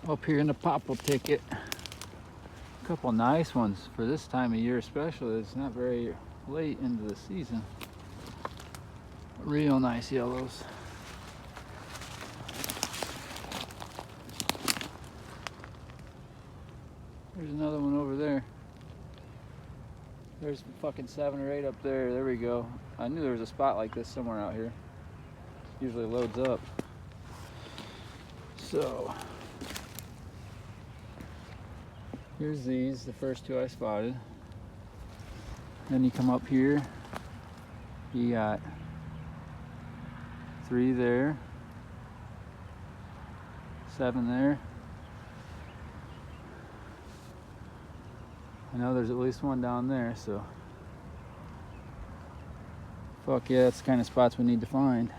Up here in the Popple ticket. A couple nice ones for this time of year especially. It's not very late into the season. Real nice yellows. There's another one over there. There's fucking 7 or 8 up there. There we go. I knew there was a spot like this somewhere out here. Usually loads up. So here's these, the first 2 I spotted. Then you come up here, you got 3 there, 7 there. I know there's at least 1 down there, so fuck yeah, that's the kind of spots we need to find.